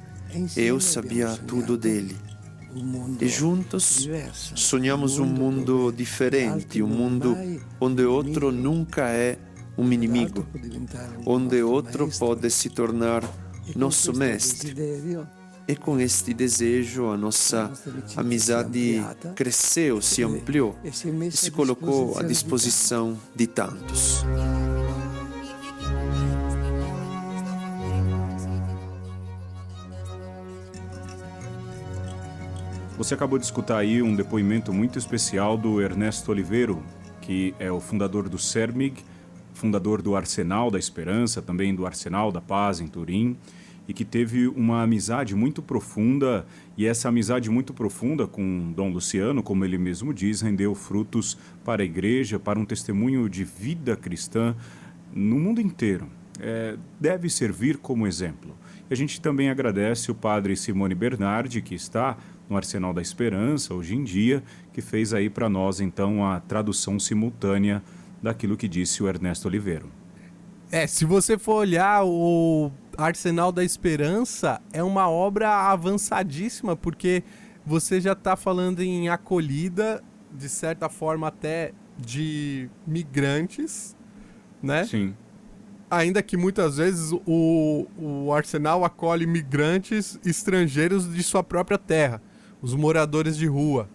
eu sabia tudo dele. E juntos sonhamos um mundo diferente, um mundo onde outro nunca é um inimigo, onde outro pode se tornar nosso mestre. E com este desejo, a nossa amizade cresceu, se ampliou e se colocou à disposição de tantos. Você acabou de escutar aí um depoimento muito especial do Ernesto Olivero, que é o fundador do CERMIG, fundador do Arsenal da Esperança, também do Arsenal da Paz em Turim, e que teve uma amizade muito profunda, e essa amizade muito profunda com Dom Luciano, como ele mesmo diz, rendeu frutos para a igreja, para um testemunho de vida cristã no mundo inteiro. Deve servir como exemplo. E a gente também agradece o padre Simone Bernardi, que está no Arsenal da Esperança hoje em dia, que fez aí para nós então a tradução simultânea daquilo que disse o Ernesto Olivero. Se você for olhar o Arsenal da Esperança, é uma obra avançadíssima, porque você já está falando em acolhida, de certa forma até de migrantes, né? Sim. Ainda que muitas vezes o Arsenal acolhe migrantes estrangeiros de sua própria terra, os moradores de rua.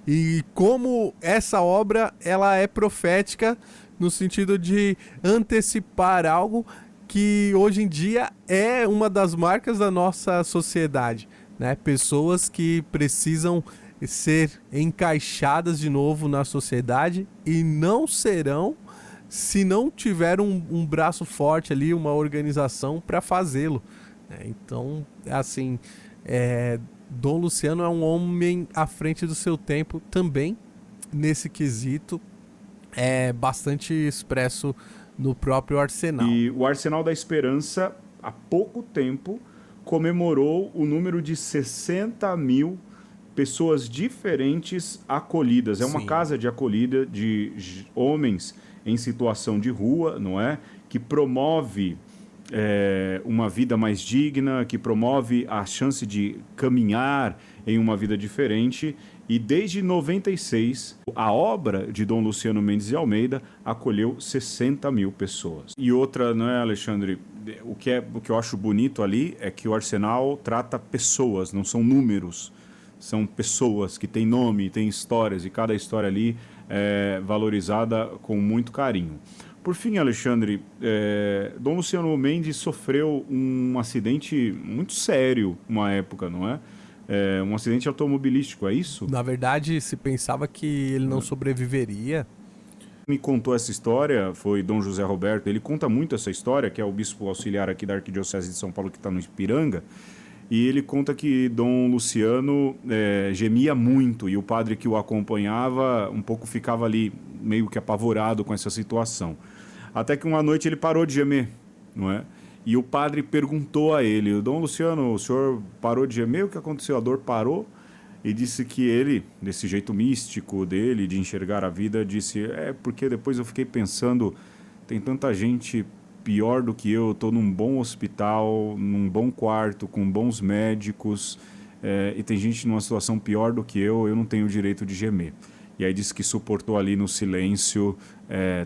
E como essa obra ela é profética no sentido de antecipar algo que hoje em dia é uma das marcas da nossa sociedade, né? Pessoas que precisam ser encaixadas de novo na sociedade e não serão se não tiver um braço forte ali, uma organização para fazê-lo. Então, assim, Dom Luciano é um homem à frente do seu tempo também, nesse quesito, bastante expresso no próprio Arsenal. E o Arsenal da Esperança, há pouco tempo, comemorou o número de 60 mil pessoas diferentes acolhidas. É uma Sim. casa de acolhida de homens em situação de rua, não é? Que promove uma vida mais digna, que promove a chance de caminhar em uma vida diferente. E desde 96, a obra de Dom Luciano Mendes de Almeida acolheu 60 mil pessoas. E outra, não é, Alexandre? O que eu acho bonito ali é que o Arsenal trata pessoas, não são números. São pessoas que têm nome, têm histórias, e cada história ali é valorizada com muito carinho. Por fim, Alexandre, Dom Luciano Mendes sofreu um acidente muito sério uma época, não é? Um acidente automobilístico, é isso? Na verdade, se pensava que ele não sobreviveria. Me contou essa história, foi Dom José Roberto, ele conta muito essa história, que é o bispo auxiliar aqui da Arquidiocese de São Paulo, que está no Ipiranga, e ele conta que Dom Luciano gemia muito, e o padre que o acompanhava um pouco ficava ali meio que apavorado com essa situação. Até que uma noite ele parou de gemer, não é? E o padre perguntou a ele: Dom Luciano, o senhor parou de gemer? O que aconteceu? A dor parou? E disse que ele, desse jeito místico dele, de enxergar a vida, disse: porque depois eu fiquei pensando, tem tanta gente pior do que eu, estou num bom hospital, num bom quarto, com bons médicos, e tem gente numa situação pior do que eu não tenho o direito de gemer. E aí disse que suportou ali no silêncio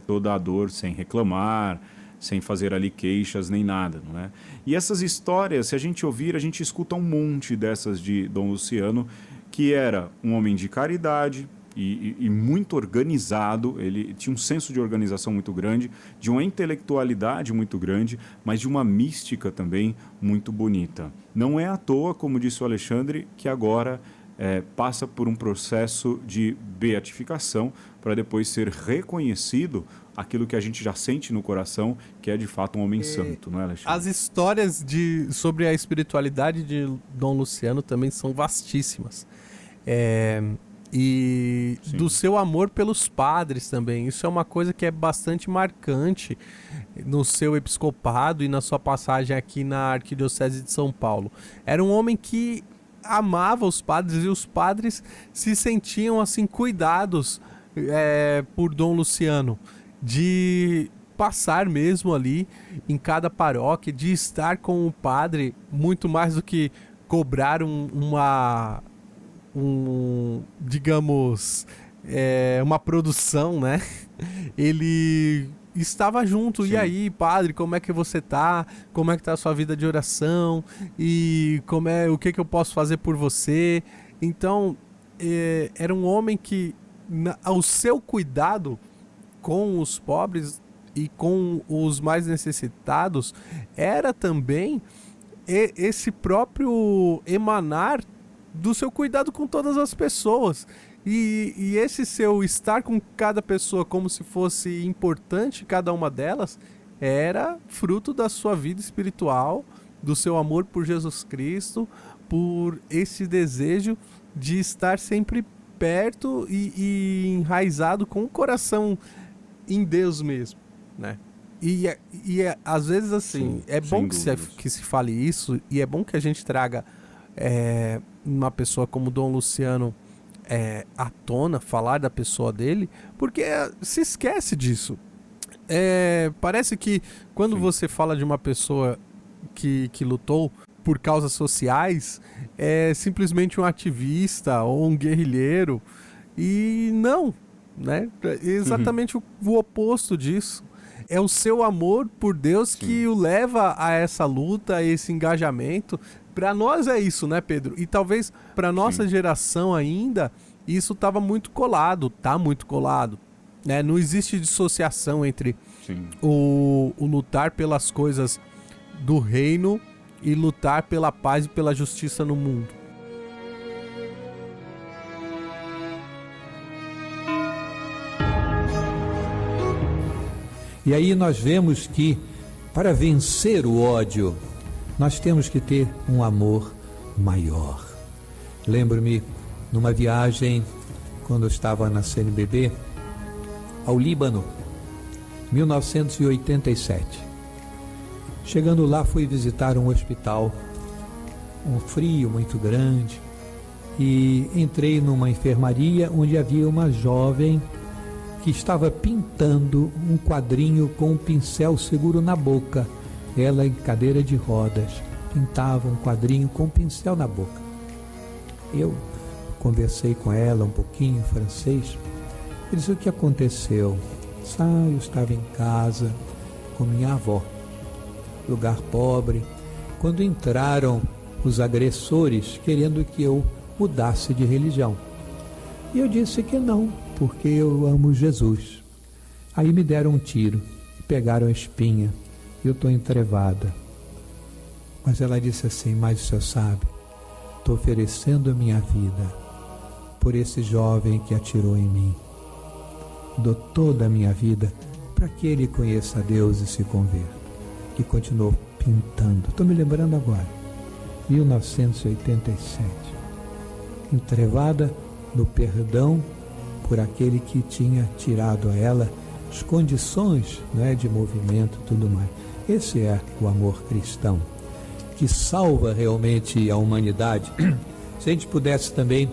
toda a dor, sem reclamar, sem fazer ali queixas nem nada, não é? E essas histórias, se a gente ouvir, a gente escuta um monte dessas de Dom Luciano, que era um homem de caridade e muito organizado. Ele tinha um senso de organização muito grande, de uma intelectualidade muito grande, mas de uma mística também muito bonita. Não é à toa, como disse o Alexandre, que agora passa por um processo de beatificação para depois ser reconhecido aquilo que a gente já sente no coração, que é de fato um homem santo, não é, Alexandre? As histórias sobre a espiritualidade de Dom Luciano também são vastíssimas. E Sim. do seu amor pelos padres também. Isso é uma coisa que é bastante marcante no seu episcopado e na sua passagem aqui na Arquidiocese de São Paulo. Era um homem que amava os padres, e os padres se sentiam assim cuidados por Dom Luciano, de passar mesmo ali em cada paróquia, de estar com o padre, muito mais do que cobrar digamos, uma produção, né? Ele estava junto. Sim. E aí, padre, como é que você tá? Como é que tá a sua vida de oração? E o que eu posso fazer por você? Então, era um homem que, ao seu cuidado com os pobres e com os mais necessitados, era também esse próprio emanar do seu cuidado com todas as pessoas. E esse seu estar com cada pessoa como se fosse importante, cada uma delas, era fruto da sua vida espiritual, do seu amor por Jesus Cristo, por esse desejo de estar sempre perto e enraizado com o coração em Deus mesmo, né? E às vezes, assim, Sim, é sem bom que se fale isso, e é bom que a gente traga uma pessoa como Dom Luciano à tona, falar da pessoa dele, porque se esquece disso. Parece que quando Sim. você fala de uma pessoa que lutou por causas sociais, é simplesmente um ativista ou um guerrilheiro, e não, né? É exatamente o oposto disso. É o seu amor por Deus que o leva a essa luta, a esse engajamento. Para nós é isso, né, Pedro? E talvez para nossa geração ainda, isso estava muito colado, tá muito colado, né? Não existe dissociação entre o lutar pelas coisas do reino e lutar pela paz e pela justiça no mundo. E aí nós vemos que para vencer o ódio, nós temos que ter um amor maior. Lembro-me numa viagem, quando eu estava na CNBB, ao Líbano, 1987. Chegando lá, fui visitar um hospital, um frio muito grande, e entrei numa enfermaria onde havia uma jovem que estava pintando um quadrinho com um pincel seguro na boca. Ela em cadeira de rodas, pintava um quadrinho com um pincel na boca. Eu conversei com ela um pouquinho em francês. Eu disse: o que aconteceu? Eu estava em casa com minha avó, lugar pobre, quando entraram os agressores querendo que eu mudasse de religião. E eu disse que não, porque eu amo Jesus. Aí me deram um tiro, pegaram a espinha, e eu estou entrevada. Mas ela disse assim: mas o senhor sabe, estou oferecendo a minha vida por esse jovem que atirou em mim. Dou toda a minha vida para que ele conheça a Deus e se converta. E continuou pintando. Estou me lembrando agora, 1987. Entrevada no perdão por aquele que tinha tirado a ela as condições, né, de movimento e tudo mais. Esse é o amor cristão, que salva realmente a humanidade. Se a gente pudesse também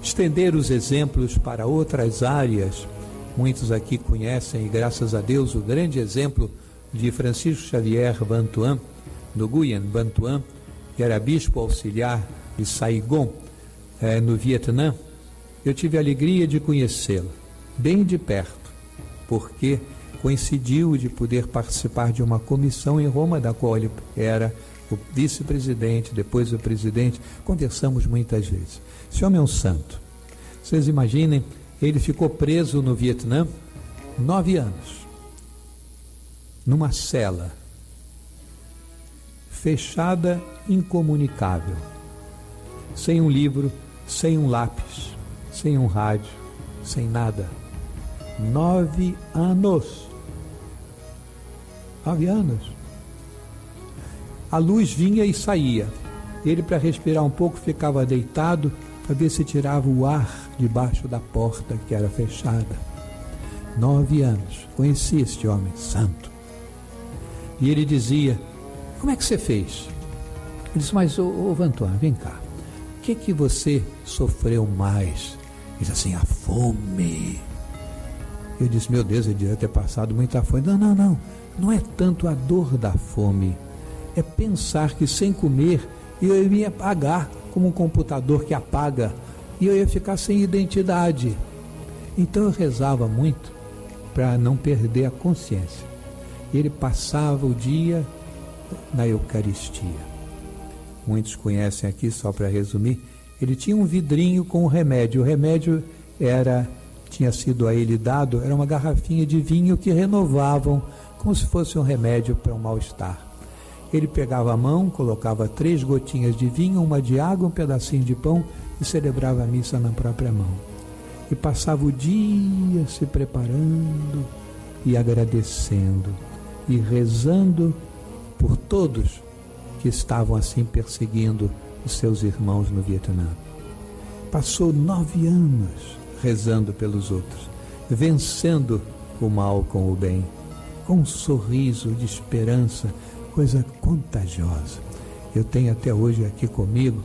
estender os exemplos para outras áreas, muitos aqui conhecem, e graças a Deus, o grande exemplo de Francisco Xavier Van Thuan, do Nguyen Van Thuan, que era bispo auxiliar de Saigon, no Vietnã. Eu tive a alegria de conhecê-lo, bem de perto, porque coincidiu de poder participar de uma comissão em Roma, da qual ele era o vice-presidente, depois o presidente. Conversamos muitas vezes. Esse homem é um santo. Vocês imaginem, ele ficou preso no Vietnã 9 anos, numa cela, fechada, incomunicável, sem um livro, sem um lápis, sem um rádio, sem nada. 9 anos. 9 anos. A luz vinha e saía. Ele, para respirar um pouco, ficava deitado para ver se tirava o ar debaixo da porta que era fechada. 9 anos. Conheci este homem santo. E ele dizia: como é que você fez? Ele disse: mas, ô Van Thuan, vem cá. O que você sofreu mais? Ele disse assim: a fome. Eu disse: meu Deus, ele devia ter passado muita fome. Não. Não é tanto a dor da fome. É pensar que sem comer eu ia apagar, como um computador que apaga, e eu ia ficar sem identidade. Então eu rezava muito para não perder a consciência. Ele passava o dia na Eucaristia. Muitos conhecem aqui, só para resumir, ele tinha um vidrinho com o remédio. O remédio tinha sido a ele dado, era uma garrafinha de vinho que renovavam, como se fosse um remédio para um mal-estar. Ele pegava a mão, colocava 3 gotinhas de vinho, uma de água, um pedacinho de pão e celebrava a missa na própria mão. E passava o dia se preparando e agradecendo e rezando por todos que estavam assim perseguindo os seus irmãos no Vietnã. Passou 9 anos rezando pelos outros, vencendo o mal com o bem, com um sorriso de esperança, coisa contagiosa. Eu tenho até hoje aqui comigo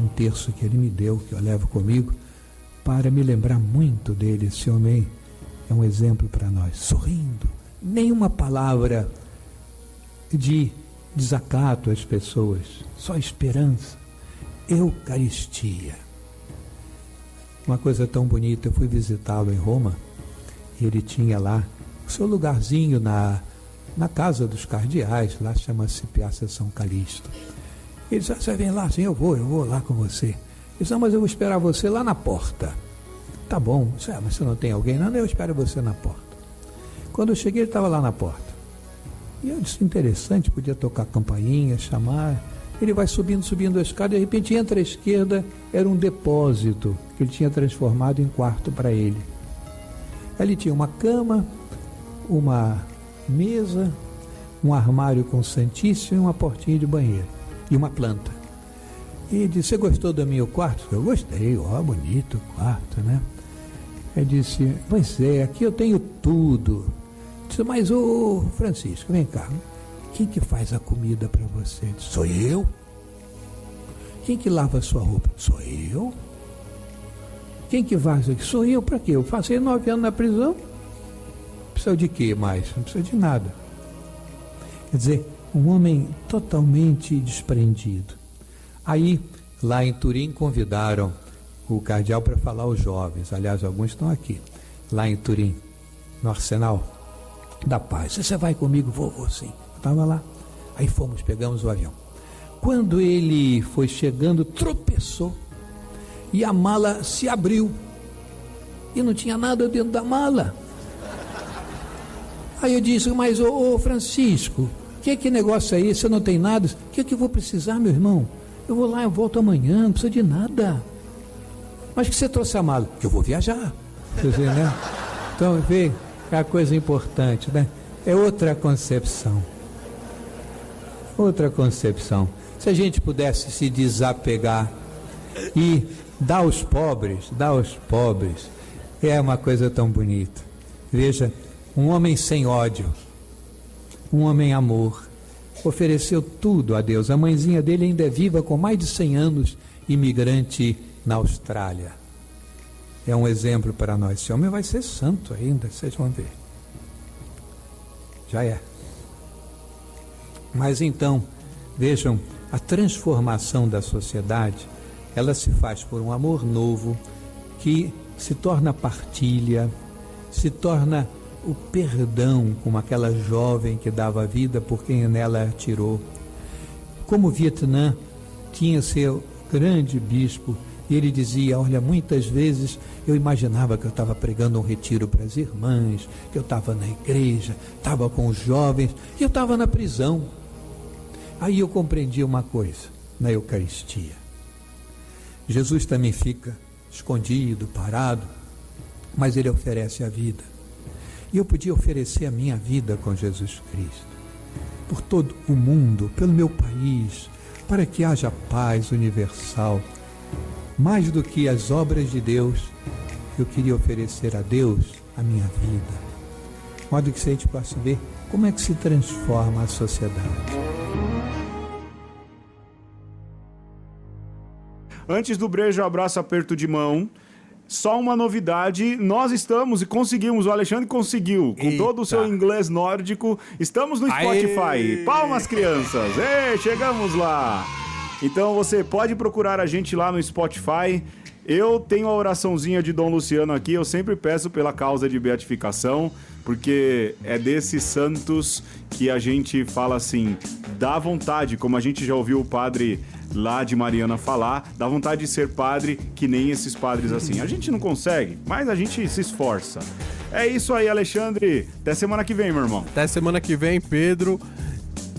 um terço que ele me deu, que eu levo comigo, para me lembrar muito dele. Esse homem é um exemplo para nós, sorrindo, nenhuma palavra de desacato às pessoas, só esperança, Eucaristia. Uma coisa tão bonita, eu fui visitá-lo em Roma, e ele tinha lá o seu lugarzinho na casa dos cardeais, lá chama-se Piazza São Calixto. Ele disse: você vem lá? Sim, eu vou lá com você. Ele disse: não, mas eu vou esperar você lá na porta. Tá bom. Disse: mas você não tem alguém? Não, eu espero você na porta. Quando eu cheguei, ele estava lá na porta. E eu disse: interessante, podia tocar campainha, chamar. Ele vai subindo a escada, de repente entra à esquerda, era um depósito que ele tinha transformado em quarto para ele. Ali tinha uma cama, uma mesa, um armário com santíssimo e uma portinha de banheiro e uma planta. E disse: você gostou do meu quarto? Eu gostei, ó, bonito o quarto, né? Ele disse: pois é, aqui eu tenho tudo. Disse: mas ô Francisco, vem cá, quem que faz a comida para você? Disse: sou eu. Quem que lava a sua roupa? Sou eu. Quem que faz aqui? Sou eu. Para quê? Eu passei 9 anos na prisão. Precisa de quê mais? Não precisa de nada. Quer dizer, um homem totalmente desprendido. Aí, lá em Turim, convidaram o cardeal para falar aos jovens. Aliás, alguns estão aqui. Lá em Turim, no Arsenal da Paz. Você vai comigo? Vou sim. Eu estava lá. Aí fomos, pegamos o avião. Quando ele foi chegando, tropeçou. E a mala se abriu. E não tinha nada dentro da mala. Aí eu disse: mas ô Francisco, que negócio é esse? Você não tem nada? O que eu vou precisar, meu irmão? Eu vou lá, eu volto amanhã, não precisa de nada. Mas que você trouxe a mala? Que eu vou viajar. Quer dizer, né? Então, vê, é a coisa importante, né? É outra concepção. Outra concepção. Se a gente pudesse se desapegar e dar aos pobres, é uma coisa tão bonita. Veja, um homem sem ódio, um homem amor, ofereceu tudo a Deus. A mãezinha dele ainda é viva, com mais de 100 anos, imigrante na Austrália. É um exemplo para nós. Esse homem vai ser santo ainda, vocês vão ver. Já é. Mas então, vejam, a transformação da sociedade, ela se faz por um amor novo, que se torna partilha, se torna o perdão, como aquela jovem que dava vida por quem nela atirou. Como o Vietnã tinha seu grande bispo, e ele dizia: olha, muitas vezes eu imaginava que eu estava pregando um retiro para as irmãs, que eu estava na igreja, estava com os jovens, e eu estava na prisão. Aí eu compreendi uma coisa, na Eucaristia. Jesus também fica escondido, parado, mas ele oferece a vida. E eu podia oferecer a minha vida com Jesus Cristo, por todo o mundo, pelo meu país, para que haja paz universal. Mais do que as obras de Deus, eu queria oferecer a Deus a minha vida. De modo que a gente possa ver como é que se transforma a sociedade. Antes do beijo, abraço, aperto de mão, só uma novidade: nós estamos e conseguimos, o Alexandre conseguiu, com todo o seu inglês nórdico, estamos no Spotify. Aê! Palmas, crianças! Ei, chegamos lá! Então você pode procurar a gente lá no Spotify. Eu tenho a oraçãozinha de Dom Luciano aqui, eu sempre peço pela causa de beatificação, porque é desses santos que a gente fala assim, dá vontade, como a gente já ouviu o padre lá de Mariana falar, dá vontade de ser padre que nem esses padres assim. A gente não consegue, mas a gente se esforça. É isso aí, Alexandre. Até semana que vem, meu irmão. Até semana que vem, Pedro.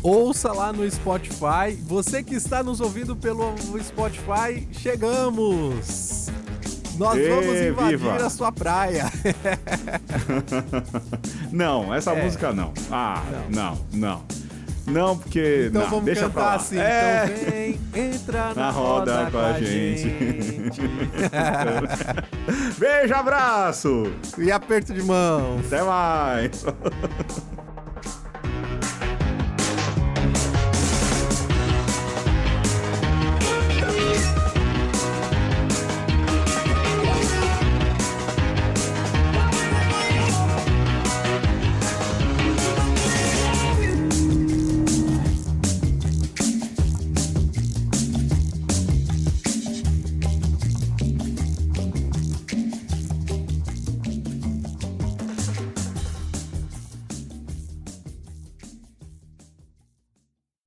Ouça lá no Spotify. Você que está nos ouvindo pelo Spotify, chegamos! Nós vamos invadir viva a sua praia. Não, essa música não. Ah, não. Não, porque... Então não, vamos deixa cantar pra lá. assim. Então vem, entra na roda com a gente. Beijo, abraço! E aperto de mão. Até mais!